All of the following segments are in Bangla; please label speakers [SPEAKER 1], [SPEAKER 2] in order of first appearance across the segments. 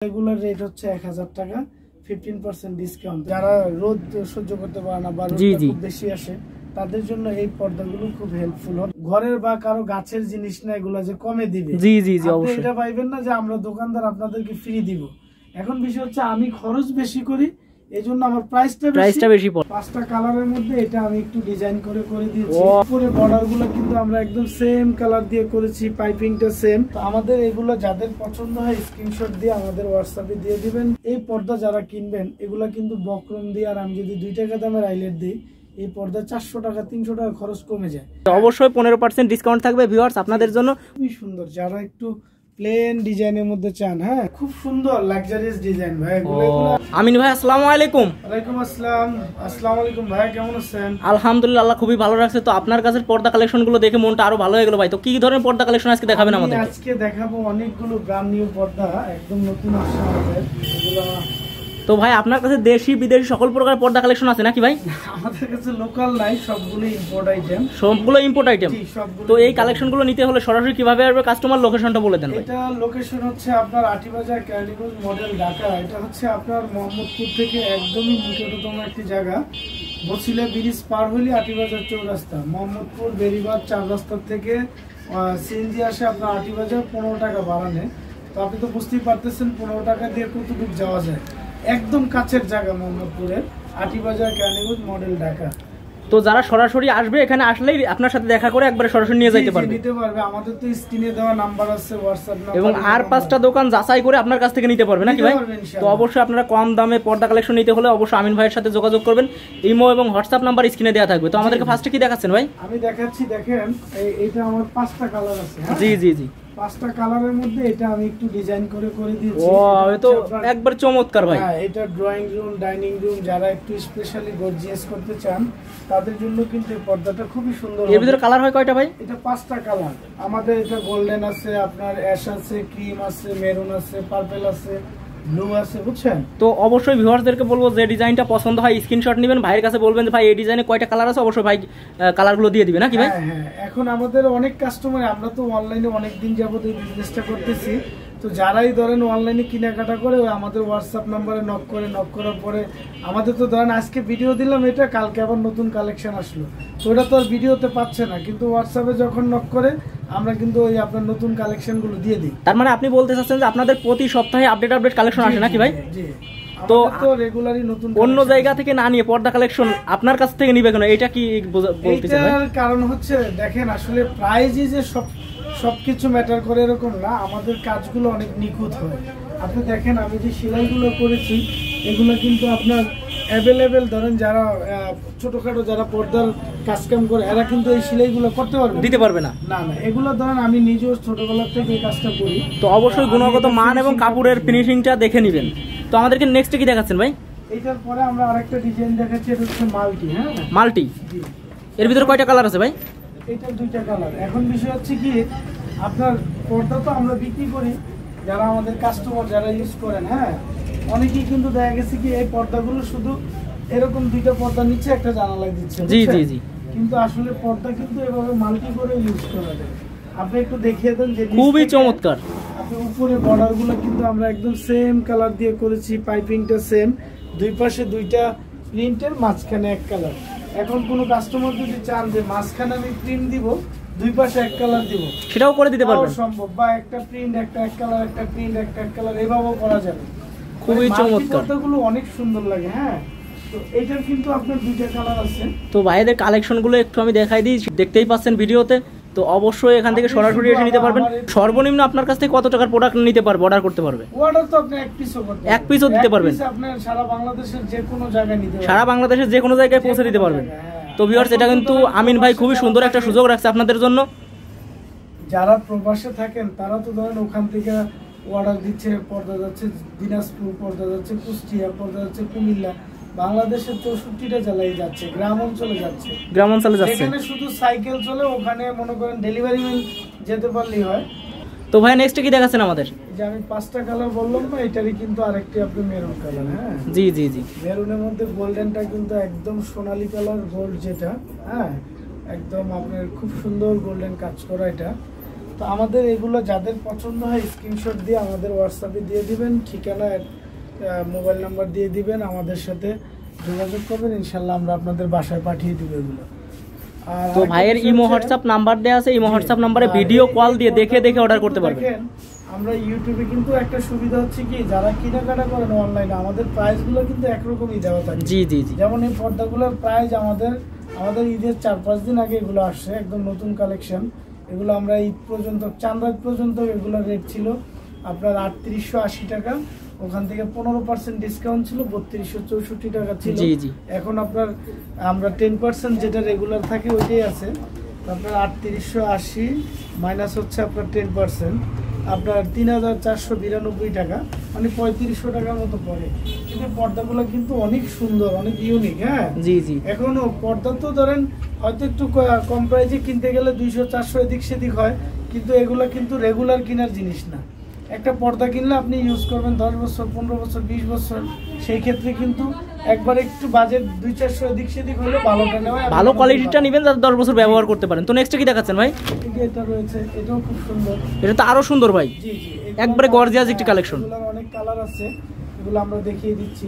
[SPEAKER 1] রেগুলার রেট হচ্ছে 1000 টাকা, 15% ডিসকাউন্ট। যারা রোদ সহ্য করতে পারে না বা রোদ খুব বেশি আসে তাদের জন্য এই পর্দাগুলো খুব হেল্পফুল হবে। ঘরের বা কারো গাছের জিনিস না, এগুলা যে কমে দিবে, জি জি জি অবশ্যই এটা পাইবেন না যে আমরা দোকানদার আপনাদেরকে ফ্রি দিব। এখন বিষয় হচ্ছে আমি খরচ বেশি করি, এজন্য আমার প্রাইসটা বেশি পড়ে। 5টা কালারের মধ্যে এটা আমি একটু ডিজাইন করে দিয়েছি। উপরে বর্ডারগুলো কিন্তু আমরা একদম সেম কালার দিয়ে করেছি, পাইপিংটা সেম। তো আমাদের এগুলো যাদের পছন্দ হয় স্ক্রিনশট দিয়ে আমাদের হোয়াটসঅ্যাপে দিয়ে দিবেন। এই পর্দা যারা কিনবেন এগুলা কিন্তু বক্রম দিয়ে, আর আমি যদি 2 টাকা দামের আইলেট দিই এই পর্দা 400 টাকা 300 টাকা খরচ কমে যায়।
[SPEAKER 2] অবশ্যই 15% ডিসকাউন্ট থাকবে ভিউয়ার্স আপনাদের জন্য।
[SPEAKER 1] খুবই সুন্দর, যারা একটু প্লেন ডিজাইনের মধ্যে চান, হ্যাঁ খুব সুন্দর লাক্সারিয়াস ডিজাইন ভাই।
[SPEAKER 2] আমিন ভাই আসসালামু আলাইকুম।
[SPEAKER 1] ওয়ালাইকুম আসসালাম। আসসালামু আলাইকুম ভাই, কেমন আছেন?
[SPEAKER 2] আলহামদুলিল্লাহ, আল্লাহ খুবই ভালো রাখছে। তো আপনার কাছে পর্দা কালেকশন গুলো দেখে মনটা আরো ভালো হয়ে গেল ভাই। তো কি ধরনের পর্দা কালেকশন আজকে দেখাবেন আমাদের?
[SPEAKER 1] আজকে দেখাবো অনেকগুলো ব্র্যান্ড নিউ পর্দা, একদম নতুন আসছে আমাদের। এগুলো
[SPEAKER 2] তো ভাই আপনার কাছে দেশি বিদেশি সকল প্রকার পর্দা কালেকশন আছে নাকি ভাই?
[SPEAKER 1] আমাদের কাছে লোকাল নাই, সবগুলো ইম্পোর্ট আইটেম।
[SPEAKER 2] সবগুলো ইম্পোর্ট আইটেম। তো এই কালেকশনগুলো নিতে হলে সরাসরি কিভাবে আসবে? কাস্টমার লোকেশনটা বলে দেন ভাই।
[SPEAKER 1] এটা লোকেশন হচ্ছে আপনার আটিবাজার ক্যালিগঞ্জ মডেল ঢাকা। এটা হচ্ছে আপনার মোহাম্মদপুর থেকে একদমই নিকটতম একটি জায়গা। বছিলা ব্রিজ পার হলে আটিবাজার চৌরাস্তা, মোহাম্মদপুর বেরিবাদ 4 রাস্তা থেকে সিএনজি আসে আপনার আটিবাজার 15 টাকা ভাড়া। তো আপনি তো বুঝতেই পারতেছেন 15 টাকা দিয়ে কতটুকু যাওয়া যায়। একদম কাছের জায়গা মোহাম্মদপুরের, আটিবাজার ক্যালিগঞ্জ মডেল ঢাকা।
[SPEAKER 2] তো যারা সরাসরি আসবে এখানে আসলেই আপনার সাথে দেখা করে একবারে সরাসরি নিয়ে যাইতে পারবে।
[SPEAKER 1] নিতে পারবে, আমাদের তো স্ক্রিনে দেওয়া নাম্বার আছে, হোয়াটসঅ্যাপ নাম্বার,
[SPEAKER 2] এবং আর 5টা দোকান যাচাই করে আপনার কাছ থেকে নিতে পারবে নাকি ভাই? তো অবশ্যই আপনারা কম দামে পর্দা কালেকশন নিতে হলে অবশ্যই আমিন ভাইয়ের সাথে যোগাযোগ করবেন। ইমো এবং হোয়াটসঅ্যাপ নাম্বার স্ক্রিনে দেওয়া থাকবে। তো আমাদেরকে ফার্স্টে কি দেখাচ্ছেন ভাই?
[SPEAKER 1] আমি দেখাচ্ছি, দেখেন এটা আমার 5টা কালার আছে।
[SPEAKER 2] জি জি জি
[SPEAKER 1] 5টা কালারের মধ্যে এটা আমি একটু ডিজাইন করে দিয়েছি।
[SPEAKER 2] ওয়াও, এ তো একবার চমৎকার ভাই।
[SPEAKER 1] হ্যাঁ, এটা ড্রয়িং রুম, ডাইনিং রুম, যারা একটু স্পেশালি গর্জিয়াস করতে চান তাদের জন্য কিন্তু এই পর্দাটা খুবই সুন্দর।
[SPEAKER 2] এর ভিতরে কালার হয় কয়টা ভাই?
[SPEAKER 1] এটা 5টা কালার আমাদের। এটা গোল্ডেন আছে, আপনার অ্যাশ আছে, ক্রিম আছে, মেরুন আছে, পার্পল আছে, ব্লু আছে, বুঝছেন?
[SPEAKER 2] তো অবশ্যই ভিউয়ারদেরকে বলবো যে ডিজাইনটা পছন্দ হয় স্ক্রিনশট নেবেন, ভাইয়ের কাছে বলবেন যে ভাই এই ডিজাইনে কয়টা কালার আছে, অবশ্যই ভাই কালারগুলো দিয়ে দিবে নাকি ভাই?
[SPEAKER 1] হ্যাঁ, এখন আমাদের অনেক কাস্টমার, আমরা তো অনলাইনে অনেক দিন যাবত এই বিজনেসটা করতেছি। তো যারাই ধরেন অনলাইনে কেনাকাটা করে আমাদের হোয়াটসঅ্যাপ নাম্বারে নক করার পরে আমাদের তো ধরেন আজকে ভিডিও দিলাম, এটা কালকে আবার নতুন কালেকশন আসলো, তো ওটা তো আর ভিডিওতে পাচ্ছে না, কিন্তু হোয়াটসঅ্যাপে যখন নক করে আমরা কিন্তু ওই আপনার নতুন কালেকশনগুলো দিয়ে দিই।
[SPEAKER 2] তার মানে আপনি বলতে চাচ্ছেন যে আপনাদের প্রতি সপ্তাহে আপডেট কালেকশন আসে নাকি ভাই?
[SPEAKER 1] জি।
[SPEAKER 2] তো
[SPEAKER 1] রেগুলারই নতুন,
[SPEAKER 2] অন্য জায়গা থেকে না নিয়ে পর্দা কালেকশন আপনার কাছ থেকে নিবে কেন? এটা কি বলতে চান?
[SPEAKER 1] এটার কারণ হচ্ছে দেখেন, আসলে প্রাইজই যে সবকিছু ম্যাটার করে এরকম না, আমাদের কাজগুলো অনেক নিখুঁত হয়। আপনি দেখেন আমি যে সেলাইগুলো করেছি এগুলো কিন্তু আপনার অ্যাভেলেবেল, ধরেন যারা ছোটখাটো যারা পর্দার কাজকাম করে এরা কিন্তু এই সেলাইগুলো করতে পারবে,
[SPEAKER 2] দিতে পারবে না।
[SPEAKER 1] না এগুলো ধরেন আমি নিজেও ছোটবেলা থেকে এই কাজটা করি।
[SPEAKER 2] তো অবশ্যই গুণগত মান এবং কাপড়ের ফিনিশিংটা দেখে নেবেন। তো আমাদেরকে নেক্সট কি দেখাচ্ছেন ভাই?
[SPEAKER 1] এইটার পরে আমরা আরেকটা ডিজাইন দেখাচ্ছি, এটা হচ্ছে মাল্টি। হ্যাঁ,
[SPEAKER 2] মাল্টি। এর ভিতরে কয়টা কালার আছে ভাই?
[SPEAKER 1] এটা 2টা কালার। এখন বিষয় হচ্ছে কি, আপনার পর্দা তো আমরা বিক্রি করি, যারা আমাদের কাস্টমার যারা ইউজ করেন, হ্যাঁ অনেকেই কিন্তু দেখা গেছে কি এই পর্দাগুলো শুধু এরকম 2টা পর্দা নিচ্ছে, একটা জানালা দিচ্ছে।
[SPEAKER 2] জি জি জি।
[SPEAKER 1] কিন্তু আসলে পর্দা কিন্তু এভাবে মাল্টি করে ইউজ করা যায়। আপনি একটু দেখিয়ে দেন যে
[SPEAKER 2] খুবই চমৎকার।
[SPEAKER 1] আপনি উপরে বর্ডারগুলো কিন্তু আমরা একদম সেম কালার দিয়ে করেছি, পাইপিংটা সেম, দুই পাশে 2টা প্রিন্টের, মাঝখানে এক কালার। এখন কোনো কাস্টমার যদি চান যে মাঝখানে আমি প্রিন্ট দিব, দুই পাশে এক কালার দিব,
[SPEAKER 2] সেটাও করে দিতে পারবেন
[SPEAKER 1] সম্ভব। বা একটা প্রিন্ট একটা এক কালার, একটা প্রিন্ট একটা এক কালার, এভাবেও করা যাবে।
[SPEAKER 2] খুবই চমৎকার।
[SPEAKER 1] পর্দাগুলো অনেক সুন্দর লাগে। হ্যাঁ, তো এটার কিন্তু আপনার 2টা কালার আছে।
[SPEAKER 2] তো ভাইদের কালেকশনগুলো একটু আমি দেখাই দিই, দেখতেই পাচ্ছেন ভিডিওতে। তো অবশ্যই এখান থেকে সরাসরি এসে নিতে পারবেন। সর্বনিম্ন আপনার কাছ থেকে কত টাকার প্রোডাক্ট নিতে পারবে, অর্ডার করতে পারবে?
[SPEAKER 1] অর্ডার তো আপনি এক পিসও
[SPEAKER 2] দিতে পারবেন।
[SPEAKER 1] আপনি সারা বাংলাদেশের যে কোনো জায়গায় নিতে পারবেন,
[SPEAKER 2] সারা বাংলাদেশের যে কোনো জায়গায় পৌঁছে দিতে পারবেন। তো ভিউয়ার্স, এটা কিন্তু আমিন ভাই খুবই সুন্দর একটা সুযোগ রাখছে আপনাদের জন্য।
[SPEAKER 1] যারা প্রবাসে থাকেন তারা তো ধরেন ওখান থেকে অর্ডার দিচ্ছে, পর্দা যাচ্ছে দিনাজপুর, পর্দা যাচ্ছে কুষ্টিয়া, পর্দা যাচ্ছে কুমিল্লা, বাংলাদেশের 64টা জেলায় যাচ্ছে, গ্রাম অঞ্চলে যাচ্ছে। এখানে শুধু সাইকেল চলে, ওখানে মনে করেন ডেলিভারি ম্যান যেতে পারলেই হয়।
[SPEAKER 2] তো ভাই নেক্সট কি দেখাচ্ছেন আমাদের?
[SPEAKER 1] যে আমি 5টা কালার বললাম না, এটারই কিন্তু আরেকটি আপনি মেরুন কালার। হ্যাঁ
[SPEAKER 2] জি জি জি।
[SPEAKER 1] মেরুনের মধ্যে গোল্ডেনটা কিন্তু একদম সোনালী কালার, গোল্ড যেটা, হ্যাঁ একদম আপনার খুব সুন্দর গোল্ডেন কাজ করা। এটা তো আমাদের এগুলো যাদের পছন্দ হয় স্ক্রিনশট দিয়ে আমাদের হোয়াটসঅ্যাপে দিয়ে দিবেন, ঠিকানা মোবাইল নাম্বার দিয়ে দিবেন, আমাদের সাথে যোগাযোগ করবেন, ইনশাল্লাহ আমরা আপনাদের বাসায় পাঠিয়ে দিব এগুলো।
[SPEAKER 2] তো ভাইয়ের ইমো হোয়াটসঅ্যাপ নাম্বার দেওয়া আছে, ইমো হোয়াটসঅ্যাপ নাম্বারে ভিডিও কল দিয়ে দেখে দেখে অর্ডার করতে পারবেন।
[SPEAKER 1] আমরা ইউটিউবে কিন্তু একটা সুবিধা হচ্ছে কি, যারা কেনাকাটা করেন অনলাইনে আমাদের প্রাইসগুলো কিন্তু একরকমই দেওয়া থাকে।
[SPEAKER 2] জি জি জি।
[SPEAKER 1] যেমন এই পর্দাগুলোর প্রাইস আমাদের ঈদের 4-5 দিন আগে এগুলো আসছে, একদম নতুন কালেকশন। এগুলো আমরা ঈদ পর্যন্ত, চাঁদ পর্যন্ত এগুলোর রেট ছিল আপনার 3880 টাকা, ওখান থেকে 15% ডিসকাউন্ট ছিল 3264 টাকা ছিল। এখন আপনার আমরা 10% যেটা রেগুলার থাকে ওইটাই আছে, আপনার 3880 মাইনাস হচ্ছে আপনার 10%, আপনার 3492 টাকা, মানে 3500 টাকার মতো পড়ে। কিন্তু পর্দাগুলো কিন্তু অনেক সুন্দর, অনেক ইউনিক। হ্যাঁ
[SPEAKER 2] জি জি।
[SPEAKER 1] এখনো পর্দা তো ধরেন হয়তো একটু কম প্রাইসে কিনতে গেলে 200-400 এদিক সেদিক হয়, কিন্তু এগুলো কিন্তু রেগুলার কেনার জিনিস না। একটা পর্দা কিনলে আপনি ইউজ করবেন 10 বছর, 15 বছর, 20 বছর, সেই ক্ষেত্রে কিন্তু একবার একটু বাজেট 200-400 এদিক সেদিক হলে ভালোটা নেওয়া,
[SPEAKER 2] ভালো কোয়ালিটিটা নেবেন যাতে 10 বছর ব্যবহার করতে পারেন। তো নেক্সট কি দেখাচ্ছেন ভাই?
[SPEAKER 1] এটা রয়েছে, এটাও খুব সুন্দর।
[SPEAKER 2] এটা তো আরো সুন্দর ভাই।
[SPEAKER 1] জি জি,
[SPEAKER 2] একবারে গর্জিয়াস একটি কালেকশন।
[SPEAKER 1] এগুলোর অনেক কালার আছে, এগুলো আমরা দেখিয়ে দিচ্ছি।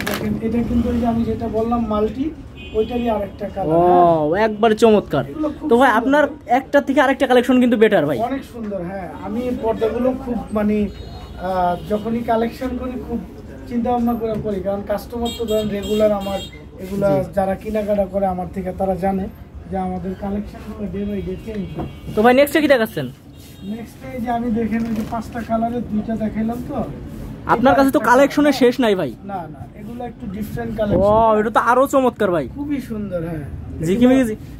[SPEAKER 1] দেখেন এটা কিন্তু এই যে আমি যেটা বললাম মাল্টি, ওইটারই আরেকটা কালার।
[SPEAKER 2] ও একবারে চমৎকার। তো ভাই আপনার একটা থেকে আরেকটা কালেকশন কিন্তু বেটার ভাই,
[SPEAKER 1] অনেক সুন্দর। হ্যাঁ আমি পর্দাগুলো খুব মানে যখনই কালেকশন করি খুব চিন্তা ভাবনা করে করি, কারণ কাস্টমার তো ধরেন রেগুলার আমার এগুলা যারা কেনাকাটা করে আমার থেকে তারা জানে যে আমাদের কালেকশনগুলো ডে বাই ডে চেঞ্জ হয়।
[SPEAKER 2] তো ভাই নেক্সট কি দেখাচ্ছেন?
[SPEAKER 1] নেক্সট এই যে আমি দেখেন ওই যে 5টা কালারের 2টা দেখাইলাম। তো
[SPEAKER 2] আপনার কাছে তো কালেকশনের শেষ নাই ভাই।
[SPEAKER 1] না না, এগুলো একটু ডিফারেন্ট কালেকশন।
[SPEAKER 2] ও এটা তো আরো চমৎকার ভাই,
[SPEAKER 1] খুবই সুন্দর। হ্যাঁ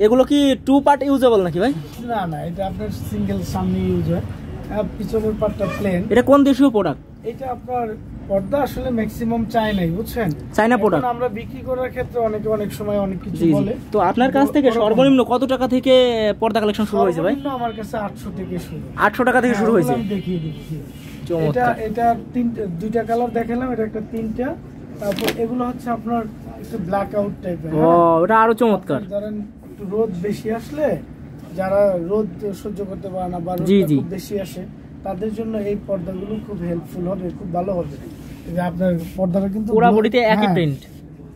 [SPEAKER 2] এগুলো কি 2 পার্ট ইউজেবল নাকি ভাই?
[SPEAKER 1] না না, এটা আপনার সিঙ্গেল সামনে ইউজ হয়, পিছনের পার্টটা প্লেন।
[SPEAKER 2] এটা কোন দেশীয় প্রোডাক্ট?
[SPEAKER 1] এটা আপনার পর্দা আসলে ম্যাক্সিমাম চায়নাই, বুঝছেন,
[SPEAKER 2] চায়না প্রোডাক্ট।
[SPEAKER 1] আমরা বিক্রি করার ক্ষেত্রে অনেকে অনেক সময় অনেক কিছু বলে।
[SPEAKER 2] তো আপনার কাছ থেকে সর্বনিম্ন কত টাকা থেকে পর্দা কালেকশন শুরু হয়েছে ভাই?
[SPEAKER 1] আমার কাছে 800 থেকে শুরু।
[SPEAKER 2] 800 টাকা থেকে শুরু হয়েছে।
[SPEAKER 1] আমি দেখিয়ে দিচ্ছি।
[SPEAKER 2] চমৎকার।
[SPEAKER 1] এটা 2টা কালার দেখালাম, এটা একটা 3টা। তারপর এগুলো হচ্ছে আপনার একটু ব্ল্যাক আউট টাইপের।
[SPEAKER 2] ও এটা আরো চমৎকার।
[SPEAKER 1] ধরেন একটু রোদ বেশি আসলে, যারা রোদ সহ্য করতে পারে না বা রোদ খুব বেশি আসে, তাদের জন্য এই পর্দাগুলো খুব হেল্পফুল হবে, খুব ভালো হবে। যে আপনার পর্দাটা কিন্তু
[SPEAKER 2] পুরো বডিতে একই প্রিন্ট,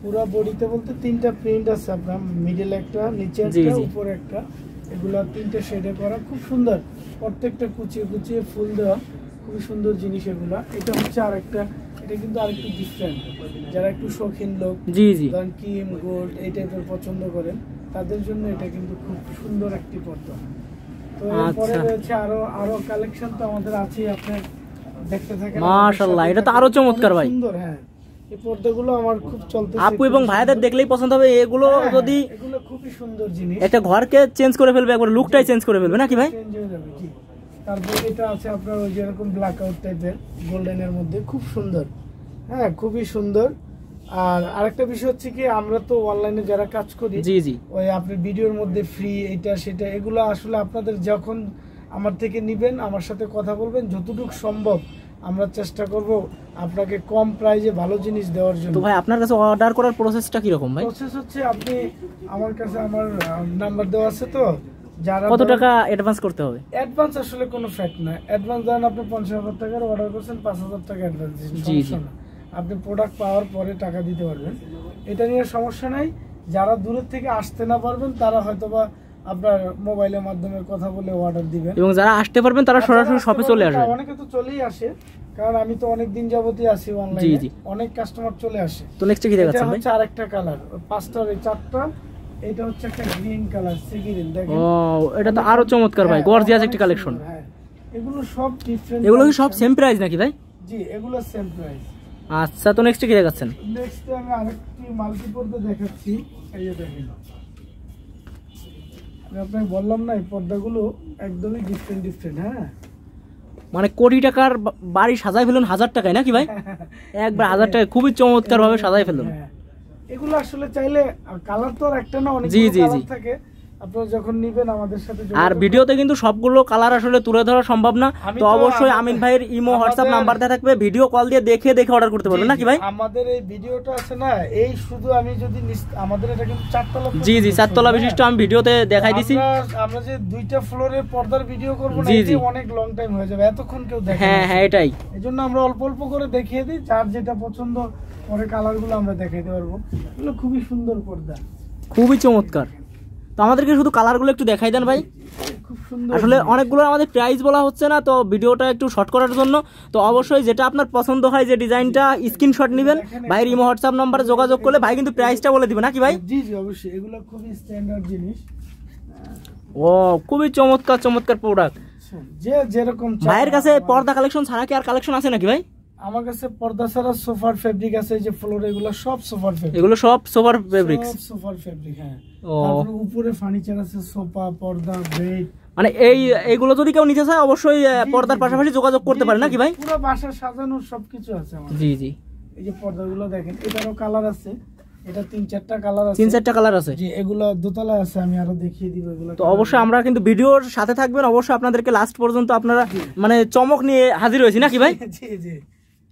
[SPEAKER 1] পুরো বডিতে বলতে 3টা প্রিন্ট আছে আপনার, মিডল একটা, নিচে একটা, উপরে একটা, এগুলো 3টে শেডে করা, খুব সুন্দর। প্রত্যেকটা কুচিয়ে কুচিয়ে ফুল দেওয়া, খুব সুন্দর জিনিস এগুলা। এটা হচ্ছে আরেকটা, এটা কিন্তু আরেকটু ডিফারেন্ট। যারা একটু শৌখিন লোক, ধরেন ক্রিম গোল্ড এই টাইপের পছন্দ করেন, তাদের জন্য এটা কিন্তু খুব সুন্দর একটি পর্দা। তো এরপরে রয়েছে আরো কালেকশন তো আমাদের আছে, আপনার দেখতে থাকেন।
[SPEAKER 2] মাশাআল্লাহ, এটা তো আরো চমৎকার ভাই,
[SPEAKER 1] সুন্দর। হ্যাঁ এই পর্দাগুলো আমার খুব চলতেছে,
[SPEAKER 2] আপু এবং ভাইদের দেখলেই পছন্দ হবে। এগুলো যদি
[SPEAKER 1] এগুলো খুবই সুন্দর জিনিস,
[SPEAKER 2] একটা ঘরকে চেঞ্জ করে ফেলবে, একবার লুকটাই চেঞ্জ করে ফেলবে নাকি ভাই?
[SPEAKER 1] চেঞ্জ হয়ে যাবে। জি। তারপর এটা আছে আপনার ওই যেরকম ব্ল্যাক আউট টাইপের গোল্ডেনের মধ্যে, খুব সুন্দর। হ্যাঁ খুবই সুন্দর। আর আরেকটা বিষয় হচ্ছে কি, আমরা তো অনলাইনে যারা কাজ করি,
[SPEAKER 2] জি জি,
[SPEAKER 1] ওই আপনি ভিডিওর মধ্যে ফ্রি এটা সেটা, এগুলো আসলে আপনাদের যখন আমার থেকে নিবেন, আমার সাথে কথা বলবেন, যতটুকু সম্ভব আমরা চেষ্টা করব আপনাকে কম প্রাইসে ভালো জিনিস দেওয়ার জন্য।
[SPEAKER 2] তো ভাই আপনার কাছে অর্ডার করার প্রসেসটা কি রকম ভাই?
[SPEAKER 1] প্রসেস হচ্ছে আপনি আমার কাছে আমার নাম্বার দেওয়া আছে, তো যারা
[SPEAKER 2] কত টাকা অ্যাডভান্স করতে হবে?
[SPEAKER 1] অ্যাডভান্স আসলে কোনো ফ্যাক্ট না। অ্যাডভান্স ধরেন আপনি 50,000 টাকার অর্ডার করছেন, 5,000 টাকা অ্যাডভান্স দিয়েছেন, সমস্যা না। আপনি প্রোডাক্ট পাওয়ার পরে টাকা দিতে পারবেন, এটা নিয়ে সমস্যা নাই। যারা দূরের থেকে আসতে না পারবেন তারা হয়তোবা আপনার মোবাইলের মাধ্যমে কথা বলে অর্ডার দিবেন,
[SPEAKER 2] এবং যারা আসতে পারবেন তারা সরাসরি শপে চলে আসবে।
[SPEAKER 1] অনেকে তো চলেই আসে, কারণ আমি তো অনেক দিন যাবতই আছি অনলাইনে, অনেক কাস্টমার চলে আসে।
[SPEAKER 2] তো নেক্সট কি দেখাচ্ছেন ভাই?
[SPEAKER 1] এটা হচ্ছে আরেকটা কালার, 5টার এই 4টা। এটা হচ্ছে একটা গ্রিন কালার, সি গ্রিন। দেখেন
[SPEAKER 2] ও এটা তো আরো চমৎকার ভাই, গর্জিয়াস একটি কালেকশন।
[SPEAKER 1] হ্যাঁ এগুলো সব ডিফারেন্ট।
[SPEAKER 2] এগুলো কি সব সেম প্রাইস নাকি ভাই?
[SPEAKER 1] জি এগুলো সেম প্রাইস।
[SPEAKER 2] আচ্ছা, তো নেক্সট কি দেখাচ্ছেন?
[SPEAKER 1] নেক্সট আমি আরেকটি মাল্টি পর্দা দেখাচ্ছি। এই যে দেখেন, আমি আপনাকে বললাম না এই পর্দাগুলো একদমই ডিফারেন্ট। হ্যাঁ
[SPEAKER 2] মানে কোটি টাকার বাড়ি সাজাই ফেলুন 1000 টাকায় নাকি ভাই? একবার 1000 টাকায় খুবই চমৎকার ভাবে সাজাই ফেলুন।
[SPEAKER 1] এগুলো আসলে চাইলে কালার তো আর একটা না, অনেক কালার থাকে। আপনারা যখন নেবেন আমাদের সাথে।
[SPEAKER 2] আর ভিডিওতে কিন্তু সবগুলো কালার আসলে তুলে ধরা সম্ভব না, তো অবশ্যই আমিন ভাইয়ের ইমো হোয়াটসঅ্যাপ নাম্বার দেওয়া থাকবে, ভিডিও কল দিয়ে দেখে অর্ডার করতে পারবেন নাকি ভাই?
[SPEAKER 1] আমাদের এই ভিডিওটা আছে না, এই শুধু আমি যদি আমাদের এটা কিন্তু 4 তলা।
[SPEAKER 2] জি জি 4 তলা বিশিষ্ট, আমি ভিডিওতে দেখাই দিছি।
[SPEAKER 1] আমরা যে 2টা ফ্লোরের পর্দার ভিডিও করব না, এতে অনেক লং টাইম হয়ে যাবে, এতক্ষণ কেউ দেখে।
[SPEAKER 2] হ্যাঁ হ্যাঁ এটাই,
[SPEAKER 1] এজন্য আমরা অল্প অল্প করে দেখিয়ে দিই, যার যেটা পছন্দ পরে কালারগুলো আমরা দেখাইতে পারবো। এগুলো খুবই সুন্দর পর্দা,
[SPEAKER 2] খুবই চমৎকার। তো আমাদেরকে শুধু কালারগুলো একটু দেখাই দেন ভাই।
[SPEAKER 1] খুব সুন্দর।
[SPEAKER 2] আসলে অনেকগুলো আমাদের প্রাইস বলা হচ্ছে না, তো ভিডিওটা একটু শর্ট করার জন্য। তো অবশ্যই যেটা আপনার পছন্দ হয়, যে ডিজাইনটা স্ক্রিনশট নেবেন, ভাইয়ের ইমো হোয়াটসঅ্যাপ নাম্বারে যোগাযোগ করলে ভাই কিন্তু প্রাইসটা বলে দিবে নাকি ভাই?
[SPEAKER 1] জি জি অবশ্যই, এগুলো খুবই স্ট্যান্ডার্ড জিনিস।
[SPEAKER 2] ও খুবই চমৎকার চমৎকার প্রোডাক্ট।
[SPEAKER 1] যে যেরকম
[SPEAKER 2] ভাইয়ের কাছে পর্দা কালেকশন ছাড়া কি আর কালেকশন আছে নাকি ভাই?
[SPEAKER 1] আমার কাছে পর্দা ছাড়া সোফার ফেব্রিক আছে, এই যে ফ্লোর, এগুলো সব সোফার ফেব্রিক।
[SPEAKER 2] এগুলো সব সোফার ফেব্রিক্স,
[SPEAKER 1] সব সোফার ফেব্রিক। হ্যাঁ, তারপরে উপরে ফার্নিচার আছে, সোফা, পর্দা, বেড।
[SPEAKER 2] মানে এইগুলো যদি কেউ নিতে চায় অবশ্যই পর্দার পাশাপাশি যোগাযোগ করতে পারে নাকি ভাই?
[SPEAKER 1] পুরো বাসা সাজানোর সবকিছু আছে আমাদের।
[SPEAKER 2] জি জি,
[SPEAKER 1] এই যে পর্দাগুলো দেখেন, এটারও কালার আছে, এটা 3-4টা কালার আছে।
[SPEAKER 2] 3-4টা কালার আছে।
[SPEAKER 1] জি, এগুলো দোতলা আছে, আমি আরো দেখিয়ে দিব এগুলো।
[SPEAKER 2] তো অবশ্যই আমরা কিন্তু ভিডিওর সাথে থাকবেন, অবশ্যই আপনাদেরকে লাস্ট পর্যন্ত আপনারা মানে চমক নিয়ে হাজির হয়েছি নাকি ভাই?
[SPEAKER 1] জি জি,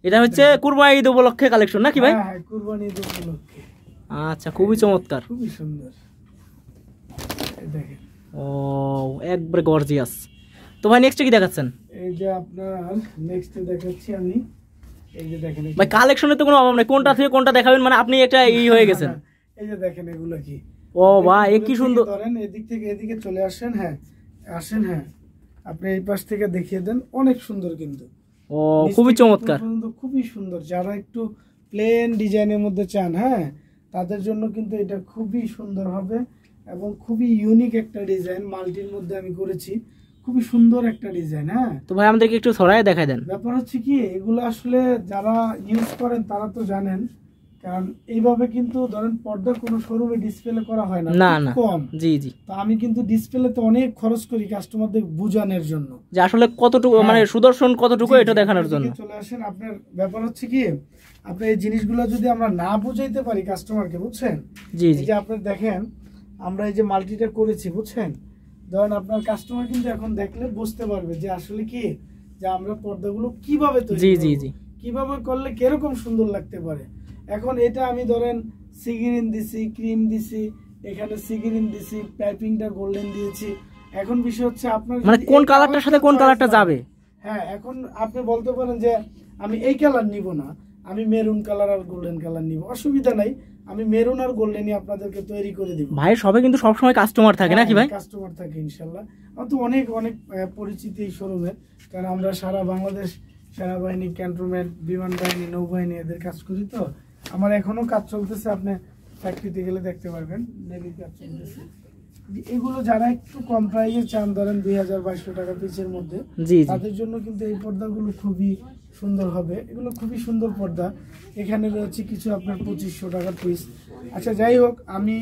[SPEAKER 2] এটা হচ্ছে কুরবানি ঈদ উপলক্ষে কালেকশন নাকি ভাই?
[SPEAKER 1] হ্যাঁ, কুরবানি ঈদ উপলক্ষে।
[SPEAKER 2] আচ্ছা, খুবই চমৎকার,
[SPEAKER 1] খুবই সুন্দর। এই দেখেন,
[SPEAKER 2] ও একবারে গর্জিয়াস। তো ভাই নেক্সট কি দেখাচ্ছেন?
[SPEAKER 1] এই যে আপনার নেক্সট দেখাচ্ছি আমি, এই যে দেখেন
[SPEAKER 2] ভাই কালেকশনের তো কোনো অভাব নেই, কোনটা থেকে কোনটা দেখাবেন মানে আপনি একটা হয়ে গেছেন।
[SPEAKER 1] এই যে দেখেন এগুলো কি,
[SPEAKER 2] ও ভাই এ কি সুন্দর।
[SPEAKER 1] ধরেন এদিক থেকে এদিকে চলে আসেন। হ্যাঁ আসেন, হ্যাঁ আপনি এই পাশ থেকে দেখিয়ে দেন, অনেক সুন্দর কিন্তু।
[SPEAKER 2] ও খুবই চমৎকার,
[SPEAKER 1] খুবই সুন্দর। যারা একটু প্লেন ডিজাইনের মধ্যে চান, হ্যাঁ তাদের জন্য কিন্তু এটা খুবই সুন্দর হবে, এবং খুবই ইউনিক একটা ডিজাইন, মাল্টির মধ্যে আমি করেছি, খুবই সুন্দর একটা ডিজাইন। হ্যাঁ,
[SPEAKER 2] তো ভাই আমাদেরকে একটু ছড়ায় দেখাই দেন।
[SPEAKER 1] ব্যাপার হচ্ছে কি, এগুলো আসলে যারা ইউজ করেন তারা তো জানেন, কারণ এইভাবে কিন্তু ধরেন পর্দা কোনো শোরুমে ডিসপ্লে করা হয় না,
[SPEAKER 2] না
[SPEAKER 1] কম।
[SPEAKER 2] জি জি,
[SPEAKER 1] তো আমি কিন্তু ডিসপ্লেতে অনেক খরচ করি কাস্টমারদের বোঝানোর জন্য,
[SPEAKER 2] যে আসলে কতটুকু মানে সুদর্শন কতটুকু এটা দেখানোর জন্য।
[SPEAKER 1] চলে আসেন। আপনার ব্যাপার হচ্ছে কি, আপনি এই জিনিসগুলো যদি আমরা না বুঝাইতে পারি কাস্টমারকে, বুঝছেন?
[SPEAKER 2] জি জি,
[SPEAKER 1] এই যে আপনি দেখেন, আমরা এই যে মাল্টিটা করেছি, বুঝছেন? ধরেন আপনার কাস্টমার কিন্তু এখন দেখলে বুঝতে পারবে যে আসলে কি, যে আমরা পর্দাগুলো কিভাবে তৈরি করব, জি জি, কিভাবে করলে কিরকম সুন্দর লাগতে পারে। এখন এটা আমি ধরেন সিগ্রিন দিছি, ক্রিম দিছি, এখানে সিগ্রিন দিছি, পাইপিংটা গোল্ডেন দিয়েছি। এখন বিষয় হচ্ছে আপনার
[SPEAKER 2] মানে কোন কালারটার সাথে কোন কালারটা যাবে।
[SPEAKER 1] হ্যাঁ, এখন আপনি বলতে পারেন যে আমি এই কালার নিব না, আমি মেরুন কালার আর গোল্ডেন কালার নিব, অসুবিধা নাই, আমি মেরুন আর গোল্ডেনই আপনাদেরকে তৈরি করে দিব।
[SPEAKER 2] ভাই সবে কিন্তু সবসময় কাস্টমার থাকে নাকি ভাই?
[SPEAKER 1] কাস্টমার থাকে ইনশাল্লাহ। আমার তো অনেক অনেক পরিচিতি এই শোরুমের, কারণ আমরা সারা বাংলাদেশ সেনাবাহিনী, ক্যান্টনমেন্ট, বিমান বাহিনী, নৌবাহিনী এদের কাজ করি। তো আমার এখনো কাজ চলতেছে, আপনি ফ্যাক্টরিতে গেলে দেখতে পারবেন, নেভির কাজ চলতেছে। এগুলো যারা একটু কম প্রাইসে চান, ধরেন 2200 টাকা পিসের মধ্যে, তাদের জন্য কিন্তু এই পর্দাগুলো খুবই সুন্দর হবে। এগুলো খুবই সুন্দর পর্দা। এখানে রয়েছে কিছু আপনার 2500 টাকার পিস। আচ্ছা যাই হোক, আমি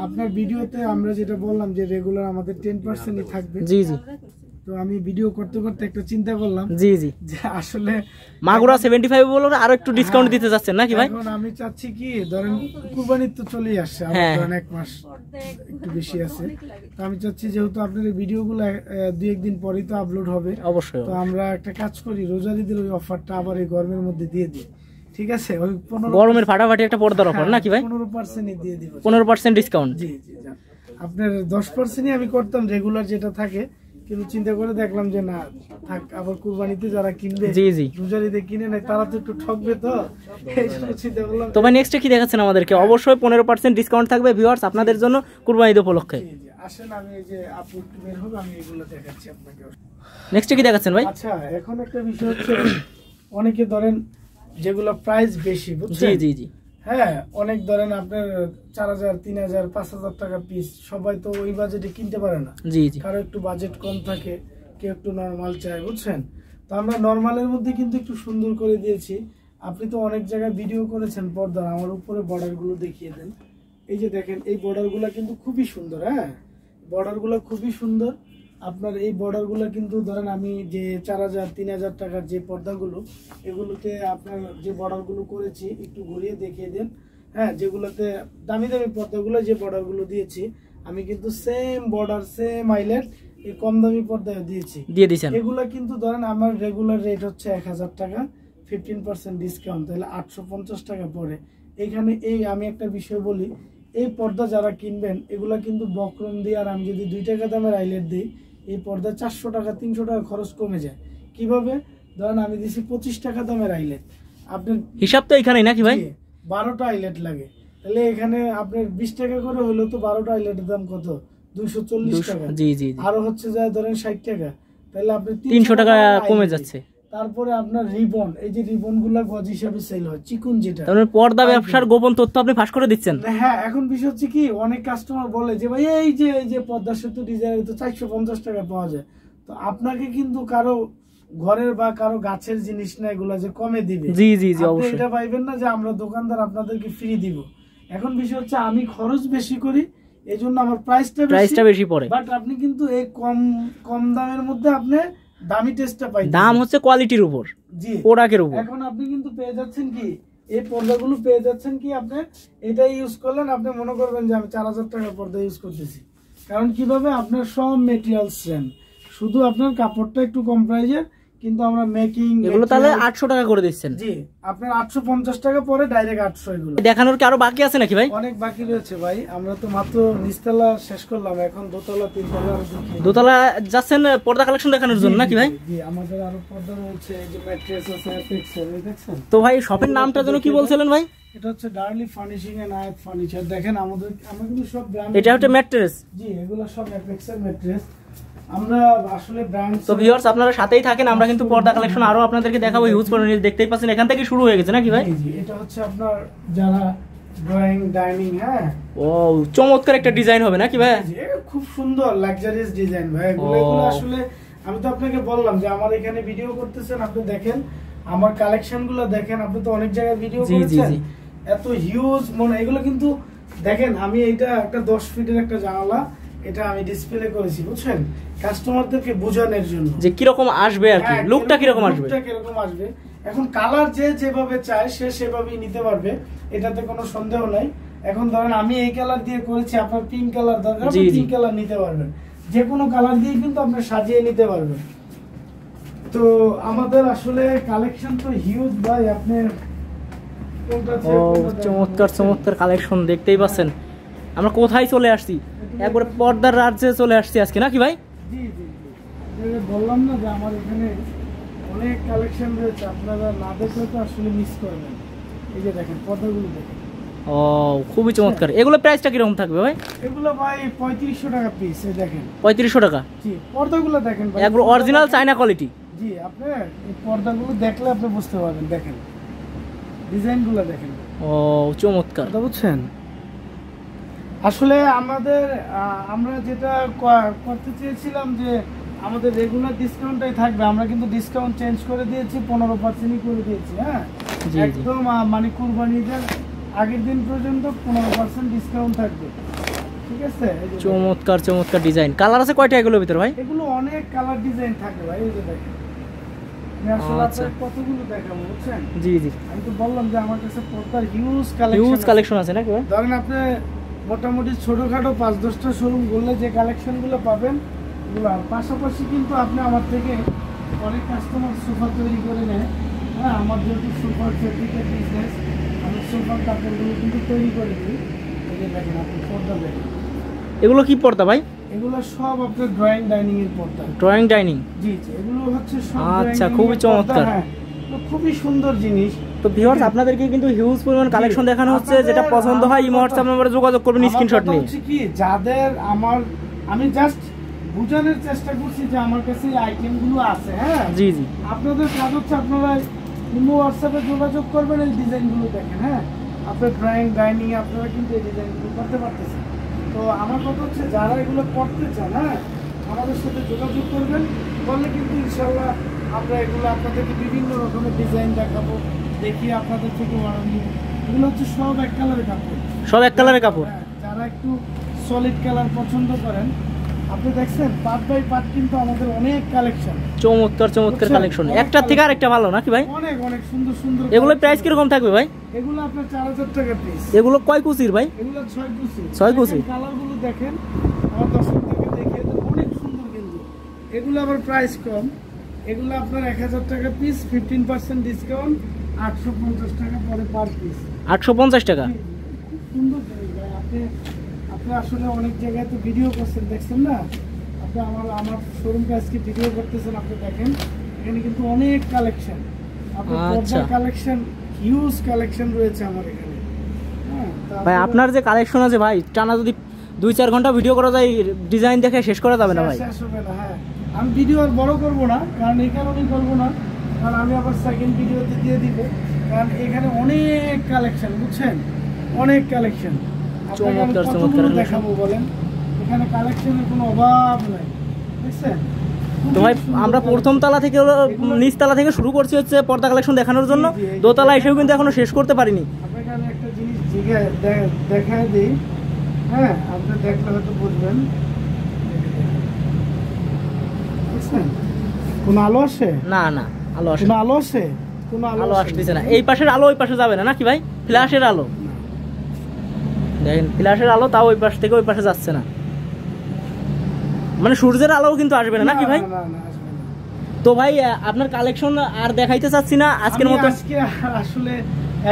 [SPEAKER 1] আপনার ভিডিওতে আমরা যেটা বললাম যে রেগুলার আমাদের 10%ই থাকবে।
[SPEAKER 2] জি জি,
[SPEAKER 1] তো আমি ভিডিও করতে করতে একটা চিন্তা করলাম,
[SPEAKER 2] জি জি,
[SPEAKER 1] যে আসলে
[SPEAKER 2] মাগুরা 75 বলে আরো একটু ডিসকাউন্ট দিতে যাচ্ছেন নাকি ভাই?
[SPEAKER 1] এখন আমি চাচ্ছি কি, ধরেন কুরবানি তো চলেই আসছে, ধরেন 1 মাস একটু বেশি আছে। তো আমি চাচ্ছি যেহেতু আপনার এই ভিডিওগুলো 2-1 দিন পরেই তো আপলোড হবে,
[SPEAKER 2] অবশ্যই।
[SPEAKER 1] তো আমরা একটা কাজ করি, রোজার ঈদের ওই অফারটা আবার এই গরমের মধ্যে দিয়ে দিই, ঠিক আছে? ওই
[SPEAKER 2] গরমের ফাটাফাটি একটা পর্দার অফার নাকি ভাই?
[SPEAKER 1] 15% দিয়ে দিব,
[SPEAKER 2] 15% ডিসকাউন্ট।
[SPEAKER 1] জি জি, আপনার 10%ই আমি করতাম রেগুলার যেটা থাকে, কিন্তু চিন্তা করে দেখলাম যে না থাক, আবার কুরবানিতে যারা কিনবে,
[SPEAKER 2] জি জি,
[SPEAKER 1] রোজার ঈদে কিনে নেয়, তারা তো একটু ঠকবে। তো এই জন্য চিন্তা করলাম।
[SPEAKER 2] তো ভাই নেক্সট কি দেখাচ্ছেন আমাদেরকে? অবশ্যই 15% ডিসকাউন্ট থাকবে ভিউয়ার্স আপনাদের জন্য কুরবানি ঈদ উপলক্ষে।
[SPEAKER 1] জি জি, আসেন, আমি এই যে আপু একটু বের হবে, আমি এগুলো দেখাচ্ছি আপনাকে।
[SPEAKER 2] নেক্সট কি দেখাচ্ছেন ভাই?
[SPEAKER 1] আচ্ছা, এখন একটা বিষয় হচ্ছে, অনেকে ধরেন যেগুলো প্রাইস বেশি, বুঝছেন?
[SPEAKER 2] জি জি জি,
[SPEAKER 1] হ্যাঁ, অনেক ধরেন আপনার 4000, 3000, 5000 টাকা পিস, সবাই তো ওই বাজেটে কিনতে পারে না।
[SPEAKER 2] জি জি,
[SPEAKER 1] কারো একটু বাজেট কম থাকে, কেউ একটু নরমাল চায়, বুঝছেন? তো আমরা নরমালের মধ্যে কিন্তু একটু সুন্দর করে দিয়েছি। আপনি তো অনেক জায়গায় ভিডিও করেছেন পর্দা, আমার উপরে বর্ডারগুলো দেখিয়ে দেন। এই যে দেখেন, এই বর্ডারগুলো কিন্তু খুবই সুন্দর। হ্যাঁ, বর্ডারগুলো খুবই সুন্দর। আপনার এই বর্ডারগুলো কিন্তু ধরেন আমি যে 4000, 3000 টাকার যে পর্দাগুলো, এগুলোতে আপনার যে বর্ডারগুলো করেছি একটু ঘুরিয়ে দেখিয়ে দেন। হ্যাঁ, যেগুলোতে দামি দামি পর্দাগুলো যে বর্ডারগুলো দিয়েছি, আমি কিন্তু সেম বর্ডার সেম আইলেট এই কম দামি পর্দায় দিয়ে দিয়েছি। এগুলা কিন্তু ধরেন আমার রেগুলার রেট হচ্ছে 1000 টাকা, 15% ডিসকাউন্ট, তাহলে 850 টাকা পড়ে। এখানে এই আমি একটা বিষয় বলি, এই পর্দা যারা কিনবেন এগুলা কিন্তু বক্রম দিয়ে, আর আমি যদি 2 টাকা দামের আইলেট দিই এই পর্দা 400 টাকা 300 টাকা খরচ কমে যায়। কিভাবে? ধরেন আমি দিছি 25 টাকা দামের আইলেট, আপনার
[SPEAKER 2] হিসাব তো এখানেই নাকি ভাই?
[SPEAKER 1] 12টা আইলেট লাগে, তাহলে এখানে আপনার 20 টাকা করে হলো তো 12টা আইলেটের দাম কত? 240 টাকা।
[SPEAKER 2] জি জি।
[SPEAKER 1] আরো হচ্ছে যায় ধরেন 60 টাকা, তাহলে আপনি
[SPEAKER 2] 300 টাকা কমে যাচ্ছে।
[SPEAKER 1] তারপরে আপনার রিবন, এই যে রিবন গুলা গজ হিসাবে সেল হয়, চিকুন যেটা,
[SPEAKER 2] তাহলে পর্দা ব্যবসার গোপন তথ্য আপনি ফাঁস করে দিচ্ছেন।
[SPEAKER 1] হ্যাঁ, এখন বিষয় হচ্ছে কি, অনেক কাস্টমার বলে যে ভাই এই যে পর্দা সেতু ডিজাইন তো 450 টাকা পাওয়া যায়। তো আপনাকে কিন্তু কারো ঘরের বা কারো গাছের জিনিস না এগুলা যে কমে দিবে,
[SPEAKER 2] জি জি জি, অবশ্যই
[SPEAKER 1] এটা পাইবেন না যে আমরা দোকানদার আপনাদেরকে ফ্রি দিব। এখন বিষয় হচ্ছে আমি খরচ বেশি করি, এজন্য আমার প্রাইসটা
[SPEAKER 2] বেশি পড়ে,
[SPEAKER 1] বাট আপনি কিন্তু এই কম দামের মধ্যে আপনি দামি টেস্টটা পাইবেন।
[SPEAKER 2] দাম হচ্ছে কোয়ালিটির উপর,
[SPEAKER 1] জি,
[SPEAKER 2] প্রোডাক্টের উপর।
[SPEAKER 1] এখন আপনি কিন্তু পেয়ে যাচ্ছেন কি, এই পর্দাগুলো পেয়ে যাচ্ছেন কি, আপনি এটা ইউজ করলেন, আপনি মনে করবেন যে আমি 4000 টাকার পর্দা ইউজ করতেছি। কারণ কিভাবে, আপনার সব মেটেরিয়ালস সেম, শুধু আপনার কাপড়টা একটু কম প্রাইজের, কিন্তু আমরা মেকিং
[SPEAKER 2] এগুলো তাহলে 800 টাকা করে দিচ্ছেন।
[SPEAKER 1] জি, আপনার 850 টাকা পরে ডাইরেক্ট 800। এগুলো
[SPEAKER 2] দেখানোর কি আরো বাকি আছে নাকি ভাই?
[SPEAKER 1] অনেক বাকি রয়েছে ভাই, আমরা তো মাত্র নিচতলা শেষ করলাম, এখন দোতলা তিনতলা
[SPEAKER 2] দোতলা যাচ্ছেন পর্দা কালেকশন দেখানোর জন্য নাকি ভাই?
[SPEAKER 1] জি, আমাদের আরো পর্দা রয়েছে, এই যে ম্যাট্রেস আছে, পিক্সেল দেখছেন
[SPEAKER 2] তো ভাই শপের নামটা যেন কি বলছিলেন ভাই?
[SPEAKER 1] এটা হচ্ছে ডার্লি ফার্নিশিং এন্ড আয়াত ফার্নিচার। দেখেন আমরা কিন্তু সব ব্র্যান্ড,
[SPEAKER 2] এটা হচ্ছে ম্যাট্রেস।
[SPEAKER 1] জি, এগুলো সব অ্যাপেক্সের ম্যাট্রেস, আমরা আসলে ব্র্যান্ড।
[SPEAKER 2] তো ভিউয়ার্স আপনারা সাথেই থাকেন, আমরা কিন্তু পর্দা কালেকশন আরো আপনাদেরকে দেখাবো, ইউজ করে দেখতেই পাচ্ছেন এখান থেকে শুরু হয়ে গেছে নাকি ভাই?
[SPEAKER 1] জি, এটা হচ্ছে আপনার যারা ড্রয়িং ডাইনিং, হ্যাঁ,
[SPEAKER 2] ও চমৎকার একটা ডিজাইন হবে নাকি ভাই?
[SPEAKER 1] জি, খুব সুন্দর লাক্সারিয়াস ডিজাইন ভাই। এগুলো আসলে আমি তো আপনাকে বললাম যে আমার এখানে ভিডিও করতেছেন, আপনি দেখেন আমার কালেকশন গুলো দেখেন, আপনি তো অনেক জায়গায় ভিডিও করেছেন, এত হিউজ মনে, এগুলো কিন্তু দেখেন আমি এইটা একটা 10 ফিটের একটা জানালা, এটা আমি ডিসপ্লে করেছি বুঝছেন, কাস্টমারদেরকে বোঝানোর জন্য যে
[SPEAKER 2] কিরকম আসবে আর কি, লুকটা কিরকম
[SPEAKER 1] আসবে। এখন কালার যেভাবে চায় সে সেভাবেই নিতে পারবে, এটাতে কোনো সন্দেহ নাই। এখন ধরেন আমি এই কালার দিয়ে করেছি, আপনার পিঙ্ক কালার দরকার, পিঙ্ক কালার নিতে পারবেন, যে কোনো কালার দিয়ে কিন্তু আপনি সাজিয়ে নিতে পারবেন। তো আমাদের আসলে কালেকশন তো হিউজ ভাই, আপনি
[SPEAKER 2] চমৎকার কালেকশন দেখতেই পাচ্ছেন। আমরা কোথায় চলে আসছি, একবারে পর্দার রাজ্যে চলে আসছি আজকে নাকি ভাই?
[SPEAKER 1] জি জি জি, বললাম না যে আমার এখানে অনেক কালেকশন রয়েছে, আপনারা না দেখলে তো আসলে মিস করবেন। এই যে দেখেন পর্দাগুলো দেখেন,
[SPEAKER 2] ও খুবই চমৎকার। এগুলো প্রাইসটা কিরকম থাকবে ভাই?
[SPEAKER 1] এগুলো ভাই 3500 টাকা পিস। এই দেখেন
[SPEAKER 2] 3500 টাকা।
[SPEAKER 1] জি, পর্দাগুলো দেখেন ভাই,
[SPEAKER 2] একবার অরিজিনাল চায়না কোয়ালিটি।
[SPEAKER 1] জি, আপনি এই পর্দাগুলো দেখলে আপনি বুঝতে পারবেন, দেখেন ডিজাইনগুলো দেখেন,
[SPEAKER 2] ও চমৎকার,
[SPEAKER 1] বুঝছেন। আসলে আমরা যেটা করতে চেয়েছিলাম যে আমাদের রেগুলার ডিসকাউন্টটাই থাকবে, আমরা কিন্তু ডিসকাউন্ট চেঞ্জ করে দিয়েছি, 15% করে দিয়েছি। হ্যাঁ, একদম মানে কুরবানিদের আগের দিন পর্যন্ত 15% ডিসকাউন্ট থাকবে, ঠিক আছে।
[SPEAKER 2] চমৎকার ডিজাইন। কালার আছে কয়টা এগুলোর ভিতর ভাই?
[SPEAKER 1] এগুলো অনেক কালার ডিজাইন থাকবে ভাই, এই যে দেখেন আমি আসলে আপনাদের কতগুলো দেখাবো বুঝছেন। জি জি, আমি তো বললাম যে আমার কাছে পর্দার হিউজ
[SPEAKER 2] কালেকশন আছে নাকি ভাই?
[SPEAKER 1] ধরেন আপনি মোটামুটি ছোটখাটো 5-10টা শোরুম বললে যে কালেকশনগুলো পাবেন এগুলো, পাশাপাশি কিন্তু আপনি আমার থেকে অনেক কাস্টমার সোফা তৈরি করে নেয়। হ্যাঁ, আমার যেহেতু সোফার ফেব্রিকের বিজনেস, আমি সোফার কাপড়গুলো কিন্তু তৈরি করে দিই। এই যে দেখেন আপনি পর্দা দেখেন,
[SPEAKER 2] এগুলো কি পর্দা ভাই?
[SPEAKER 1] এগুলো সব আপনার ড্রয়িং ডাইনিং এর পর্দা।
[SPEAKER 2] ড্রয়িং ডাইনিং,
[SPEAKER 1] জি জি, এগুলো হচ্ছে সব।
[SPEAKER 2] আচ্ছা, খুবই চমৎকার।
[SPEAKER 1] হ্যাঁ, খুবই সুন্দর জিনিস।
[SPEAKER 2] তো ভিউয়ার্স আপনাদেরকে কিন্তু হিউজ পরিমাণ কালেকশন দেখানো হচ্ছে, যেটা পছন্দ হয় ইমো হোয়াটসঅ্যাপ নম্বরে যোগাযোগ করবেন স্ক্রিনশট নিয়ে।
[SPEAKER 1] হচ্ছে কি, যাদের আমি জাস্ট বোঝানোর চেষ্টা করছি যে আমার কাছে এই আইটেমগুলো আছে। হ্যাঁ
[SPEAKER 2] জি জি,
[SPEAKER 1] আপনাদের কাজ হচ্ছে আপনারা ইমো হোয়াটসঅ্যাপে যোগাযোগ করবেন, এই ডিজাইনগুলো দেখেন। হ্যাঁ, আপনার ড্রয়িং ডাইনিং আপনারা কিন্তু এই ডিজাইনগুলো করতে পারতেছেন। তো আমার কথা হচ্ছে যারা এগুলো করতে চান, হ্যাঁ, আমাদের সাথে যোগাযোগ করবেন, বললে কিন্তু ইনশাল্লাহ আমরা এগুলো আপনাদেরকে বিভিন্ন রকমের ডিজাইন দেখাবো, দেখিয়ে আপনাদের থেকে অর্ডার নিব। এগুলো হচ্ছে সব এক কালারের কাপড়,
[SPEAKER 2] সব এক কালারের কাপড়।
[SPEAKER 1] যারা একটু সলিড কালার পছন্দ করেন আপনি দেখছেন পার্ট বাই পার্ট কিন্তু আমাদের অনেক কালেকশন,
[SPEAKER 2] চমৎকার চমৎকার কালেকশন, একটা থেকে আরেকটা ভালো নাকি ভাই?
[SPEAKER 1] অনেক অনেক সুন্দর সুন্দর।
[SPEAKER 2] এগুলো প্রাইস কিরকম থাকবে ভাই?
[SPEAKER 1] এগুলো আপনার 4000 টাকা পিস।
[SPEAKER 2] এগুলো কয় কুচির ভাই?
[SPEAKER 1] এগুলো 6 কুচি।
[SPEAKER 2] 6 কুচি।
[SPEAKER 1] কালারগুলো দেখেন, আমার দর্শকদেরকে দেখিয়ে দেন, অনেক সুন্দর কিন্তু। এগুলো আবার প্রাইস কম, এগুলো আপনার 1000 টাকা পিস, 15% ডিসকাউন্ট, 850 টাকা পরে পার পিস।
[SPEAKER 2] 850 টাকা।
[SPEAKER 1] খুব সুন্দর জিনিস ভাই। আপনি আসলে অনেক জায়গায় তো ভিডিও করছেন, দেখছেন না আপনি? আমার শোরুমকে আজকে ভিডিও করতেছেন, আপনি দেখেন এখানে কিন্তু অনেক কালেকশন, আপনার পর্দার কালেকশন, হিউজ কালেকশন রয়েছে আমার এখানে। হ্যাঁ
[SPEAKER 2] ভাই, আপনার যে কালেকশন আছে ভাই, টানা যদি 2-4 ঘন্টা ভিডিও করা যায়, ডিজাইন দেখে শেষ করা যাবে না ভাই।
[SPEAKER 1] শেষ হবে না। হ্যাঁ, আমি ভিডিও আর বড় করব না, কারণ এই কারণেই করব না, কারণ আমি আবার সেকেন্ড ভিডিওতে দিয়ে দিব, কারণ এখানে অনেক কালেকশন, বুঝছেন? অনেক কালেকশন।
[SPEAKER 2] চমৎকার চমৎকার
[SPEAKER 1] দেখাবো বলেন, এখানে কালেকশনের কোনো অভাব নাই, বুঝছেন?
[SPEAKER 2] তো ভাই, আমরা প্রথম তলা থেকে নিচ তলা থেকে শুরু করছি হচ্ছে পর্দা কালেকশন দেখানোর জন্য, দোতলা এসেও কিন্তু এখনো শেষ করতে পারিনি।
[SPEAKER 1] আপনাকে আমি একটা জিনিস দেখায় দিই, হ্যাঁ আপনি দেখলে হয়তো বুঝবেন। বুঝছেন কোন আলো আসে?
[SPEAKER 2] না না, আলো আসে।
[SPEAKER 1] কোন আলো আসে? কোন
[SPEAKER 2] আলো আসতেছে না। এই পাশের আলো ওই পাশে যাবে না নাকি ভাই? ফ্ল্যাশের আলো দেখেন, ফ্ল্যাশের আলো তাও ওই পাশ থেকে ওই পাশে যাচ্ছে না, মানে সূর্যের আলোও কিন্তু আসবে না নাকি ভাই? তো ভাই, আপনার কালেকশন আর দেখাইতে চাচ্ছি না আজকের মতো।
[SPEAKER 1] আজকে আসলে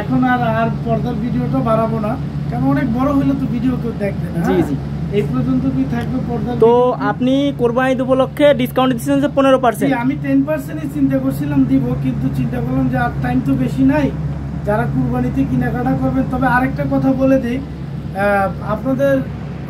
[SPEAKER 1] এখন আর পর্দার ভিডিওটা বাড়াবো না, কারণ অনেক বড় হলে তো ভিডিও কেউ দেখবে না।
[SPEAKER 2] জি জি,
[SPEAKER 1] এই পর্যন্ত কি থাকবে পর্দার।
[SPEAKER 2] তো আপনি কোরবানি ঈদ উপলক্ষে ডিসকাউন্ট দিচ্ছেন যে 15%।
[SPEAKER 1] আমি 10%ই চিন্তা করছিলাম দিব, কিন্তু চিন্তা করলাম যে আর টাইম তো বেশি নাই, যারা কুরবানিতে কেনাকাটা করবেন। তবে আরেকটা কথা বলে দিই,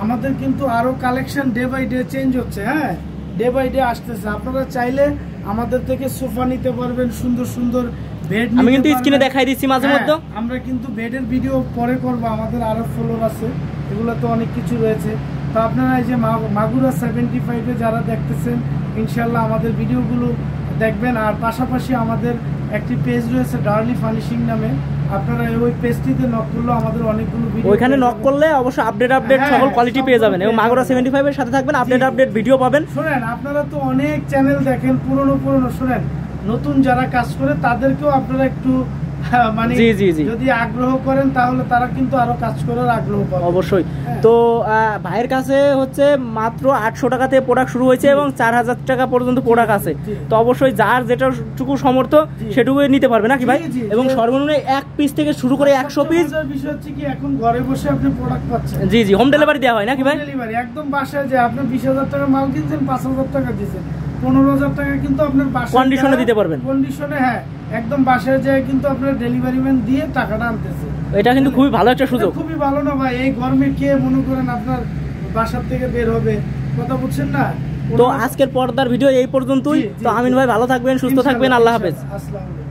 [SPEAKER 1] আমাদের কিন্তু আরো collection day by day change হচ্ছে। হ্যাঁ, ডে বাই ডে আসতেছে। আপনারা চাইলে আমাদের থেকে সোফা নিতে পারবেন, সুন্দর সুন্দর বেড।
[SPEAKER 2] আমি কিন্তু স্ক্রিনে দেখাই দিচ্ছি মাঝে মধ্যে।
[SPEAKER 1] আমরা কিন্তু বেডের ভিডিও পরে করব, আমাদের আরো ফ্লোর আছে, এগুলো তো অনেক কিছু রয়েছে। তো আপনারা এই যে মাগুরা 75-এ যারা দেখতেছেন, ইনশাল্লাহ আমাদের ভিডিওগুলো দেখবেন। আর পাশাপাশি আমাদের একটি পেজ রয়েছে ডার্লি ফার্নিশিং নামে, আপনারা ওই পেজটিতে নক করলে আমাদের অনেকগুলো ভিডিও, ওইখানে নক করলে অবশ্যই আপডেট সকল কোয়ালিটি পেয়ে যাবেন, এবং মাগুরা 75 এর সাথে থাকবেন, আপডেট ভিডিও পাবেন। শুনেন, আপনারা তো অনেক চ্যানেল দেখেন, পুরনো শুনেন, নতুন যারা কাজ করে তাদেরকেও আপনারা একটু মানে যদি আগ্রহ করেন, তাহলে তারা কিন্তু আরো কাজ করার আগ্রহ পাবে অবশ্যই। তো ভাইয়ের কাছে হচ্ছে মাত্র 800 টাকা থেকে প্রোডাক্ট শুরু হয়েছে, এবং 4000 টাকা পর্যন্ত প্রোডাক্ট আছে। তো অবশ্যই যার যেটাটুকু সামর্থ্য সেটুকুই নিতে পারবে নাকি ভাই? এবং সর্বনিম্ন 1 পিস থেকে শুরু করে 100 পিস। বিষয় হচ্ছে কি, এখন ঘরে বসে আপনি প্রোডাক্ট পাচ্ছেন। জি জি, হোম ডেলিভারি দেওয়া হয় নাকি ভাই? ডেলিভারি একদম বাসায়, যে আপনি 20000 টাকা মাল কিনছেন, 5000 টাকা দিয়েছেন, 15000 টাকা কিন্তু আপনার বাসায় কন্ডিশনে দিতে পারবেন। কন্ডিশনে, হ্যাঁ, একদম বাসায় যায় কিন্তু আপনার ডেলিভারি ম্যান দিয়ে টাকাটা আনতেছে। এটা কিন্তু খুবই ভালো একটা সুযোগ। খুবই ভালো না ভাই? এই গরমে কে মনে করেন আপনার বাসার থেকে বের হবে, কথা বুঝছেন না? তো আজকের পর্দার ভিডিও এই পর্যন্তই। তো আমিন ভাই ভালো থাকবেন, সুস্থ থাকবেন, আল্লাহ হাফেজ। আসসালামু আলাইকুম।